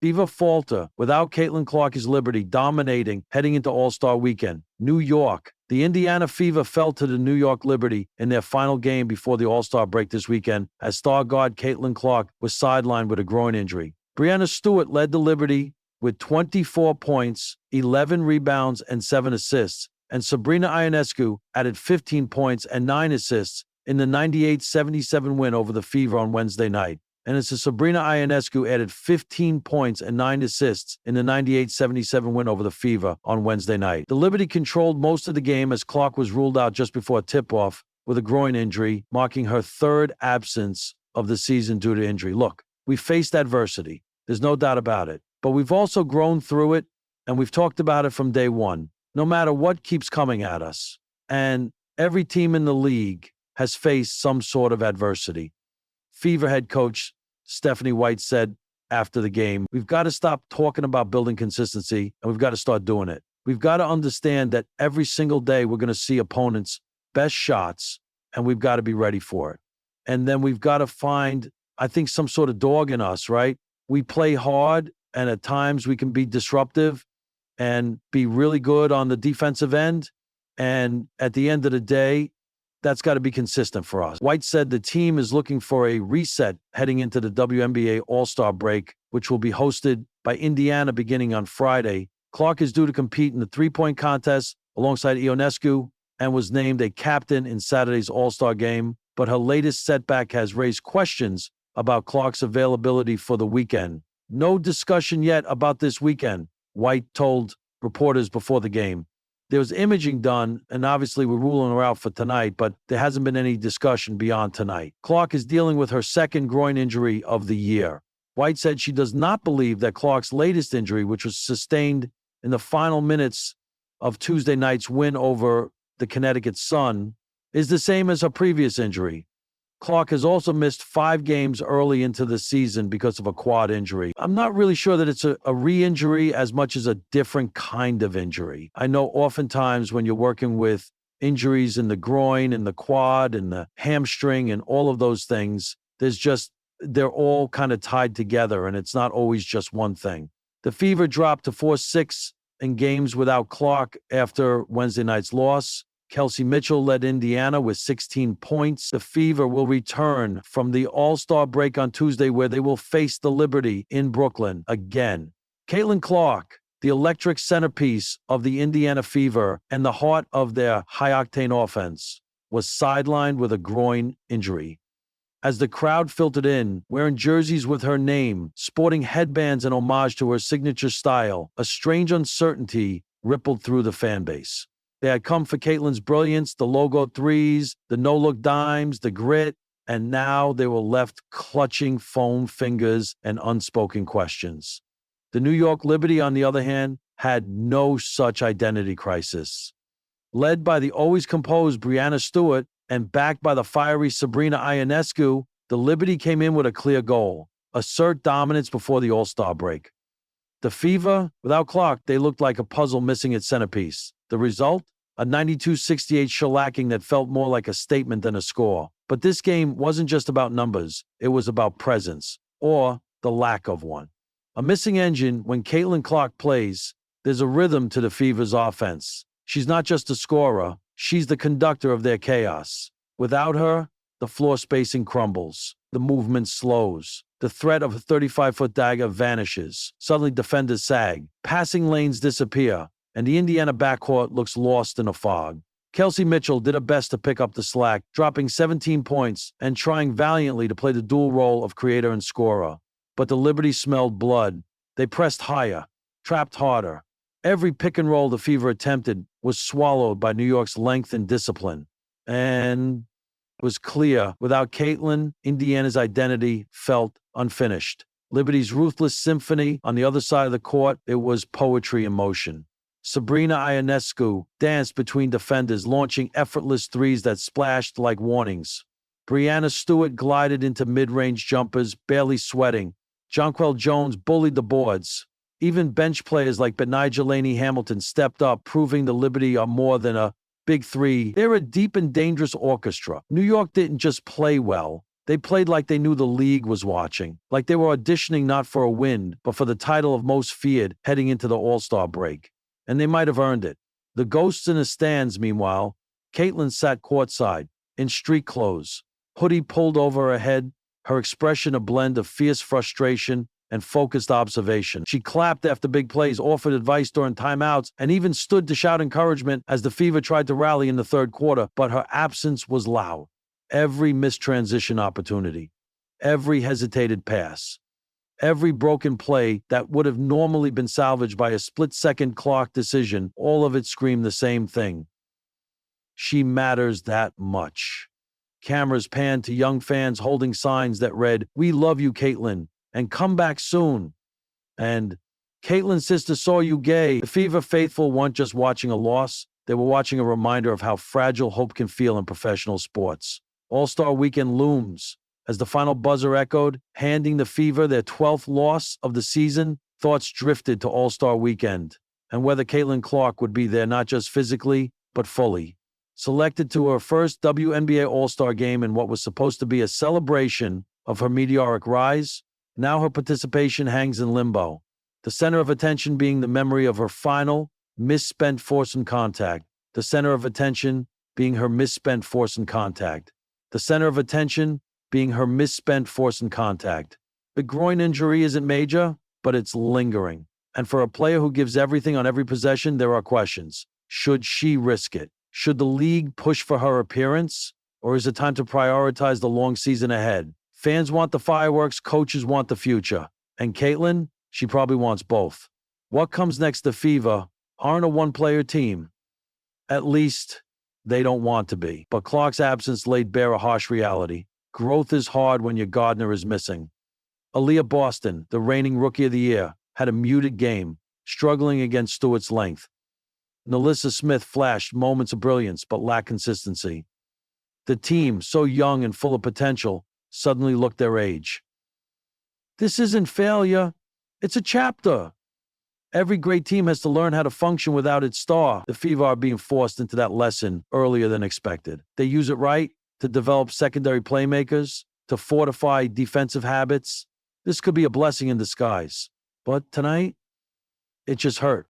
Fever falter without Caitlin Clark's Liberty dominating heading into All-Star Weekend. New York. The Indiana Fever fell to the New York Liberty in their final game before the All-Star break this weekend as star guard Caitlin Clark was sidelined with a groin injury. Breanna Stewart led the Liberty with 24 points, 11 rebounds, and 7 assists, and Sabrina Ionescu added 15 points and 9 assists in the 98-77 win over the Fever on Wednesday night. And it's Sabrina Ionescu added 15 points and 9 assists in the 98-77 win over the Fever on Wednesday night. The Liberty controlled most of the game as Clark was ruled out just before tip-off with a groin injury, marking her third absence of the season due to injury. Look, we faced adversity. There's no doubt about it. But we've also grown through it, and we've talked about it from day one, no matter what keeps coming at us. And every team in the league has faced some sort of adversity. Fever head coach Stephanie White said after the game, we've got to stop talking about building consistency, and we've got to start doing it. We've got to understand that every single day we're going to see opponents' best shots, and we've got to be ready for it. And then we've got to find, I think, some sort of dog in us, right? We play hard, and at times we can be disruptive and be really good on the defensive end. And at the end of the day, that's got to be consistent for us. White said the team is looking for a reset heading into the WNBA All-Star break, which will be hosted by Indiana beginning on Friday. Clark is due to compete in the three-point contest alongside Ionescu and was named a captain in Saturday's All-Star game, but her latest setback has raised questions about Clark's availability for the weekend. No discussion yet about this weekend, White told reporters before the game. There was imaging done, and obviously we're ruling her out for tonight, but there hasn't been any discussion beyond tonight. Clark is dealing with her second groin injury of the year. White said she does not believe that Clark's latest injury, which was sustained in the final minutes of Tuesday night's win over the Connecticut Sun, is the same as her previous injury. Clark has also missed 5 games early into the season because of a quad injury. I'm not really sure that it's a re-injury as much as a different kind of injury. I know oftentimes when you're working with injuries in the groin and the quad and the hamstring and all of those things, they're all kind of tied together, and it's not always just one thing. The Fever dropped to 4-6 in games without Clark after Wednesday night's loss. Kelsey Mitchell led Indiana with 16 points. The Fever will return from the All-Star break on Tuesday, where they will face the Liberty in Brooklyn again. Caitlin Clark, the electric centerpiece of the Indiana Fever and the heart of their high-octane offense, was sidelined with a groin injury. As the crowd filtered in, wearing jerseys with her name, sporting headbands in homage to her signature style, a strange uncertainty rippled through the fan base. They had come for Caitlin's brilliance, the logo threes, the no-look dimes, the grit, and now they were left clutching foam fingers and unspoken questions. The New York Liberty, on the other hand, had no such identity crisis. Led by the always composed Breanna Stewart and backed by the fiery Sabrina Ionescu, the Liberty came in with a clear goal: assert dominance before the All-Star break. The Fever, without Clark, they looked like a puzzle missing its centerpiece. The result? A 92-68 shellacking that felt more like a statement than a score. But this game wasn't just about numbers. It was about presence, or the lack of one. A missing engine, when Caitlin Clark plays, there's a rhythm to the Fever's offense. She's not just a scorer. She's the conductor of their chaos. Without her, the floor spacing crumbles. The movement slows. The threat of a 35-foot dagger vanishes. Suddenly defenders sag. Passing lanes disappear, and the Indiana backcourt looks lost in a fog. Kelsey Mitchell did her best to pick up the slack, dropping 17 points and trying valiantly to play the dual role of creator and scorer. But the Liberty smelled blood. They pressed higher, trapped harder. Every pick and roll the Fever attempted was swallowed by New York's length and discipline. And it was clear, without Caitlin, Indiana's identity felt unfinished. Liberty's ruthless symphony on the other side of the court, it was poetry in motion. Sabrina Ionescu danced between defenders, launching effortless threes that splashed like warnings. Breanna Stewart glided into mid-range jumpers, barely sweating. Jonquel Jones bullied the boards. Even bench players like Benijah Laney Hamilton stepped up, proving the Liberty are more than a big three. They're a deep and dangerous orchestra. New York didn't just play well. They played like they knew the league was watching, like they were auditioning not for a win, but for the title of most feared heading into the All-Star break. And they might have earned it. The ghosts in the stands, meanwhile, Caitlin sat courtside, in street clothes, hoodie pulled over her head, her expression a blend of fierce frustration and focused observation. She clapped after big plays, offered advice during timeouts, and even stood to shout encouragement as the Fever tried to rally in the third quarter, but her absence was loud. Every missed transition opportunity, every hesitated pass, every broken play that would have normally been salvaged by a split-second clock decision, all of it screamed the same thing. She matters that much. Cameras panned to young fans holding signs that read, "We love you, Caitlin, and come back soon." And, "Caitlin's sister saw you gay." The Fever faithful weren't just watching a loss, they were watching a reminder of how fragile hope can feel in professional sports. All-Star Weekend looms. As the final buzzer echoed, handing the Fever their 12th loss of the season, thoughts drifted to All-Star Weekend, and whether Caitlin Clark would be there not just physically, but fully. Selected to her first WNBA All-Star game in what was supposed to be a celebration of her meteoric rise, now her participation hangs in limbo, the center of attention being the memory of her final, misspent force and contact, the center of attention being her misspent force and contact. The center of attention being her misspent force and contact. The groin injury isn't major, but it's lingering. And for a player who gives everything on every possession, there are questions. Should she risk it? Should the league push for her appearance? Or is it time to prioritize the long season ahead? Fans want the fireworks, coaches want the future. And Caitlin, she probably wants both. What comes next to Fever aren't a one-player team. At least, they don't want to be. But Clark's absence laid bare a harsh reality. Growth is hard when your gardener is missing. Aaliyah Boston, the reigning Rookie of the Year, had a muted game, struggling against Stewart's length. Nalissa Smith flashed moments of brilliance but lacked consistency. The team, so young and full of potential, suddenly looked their age. This isn't failure. It's a chapter. Every great team has to learn how to function without its star. The Fever are being forced into that lesson earlier than expected. They use it right to develop secondary playmakers, to fortify defensive habits. This could be a blessing in disguise. But tonight, it just hurt.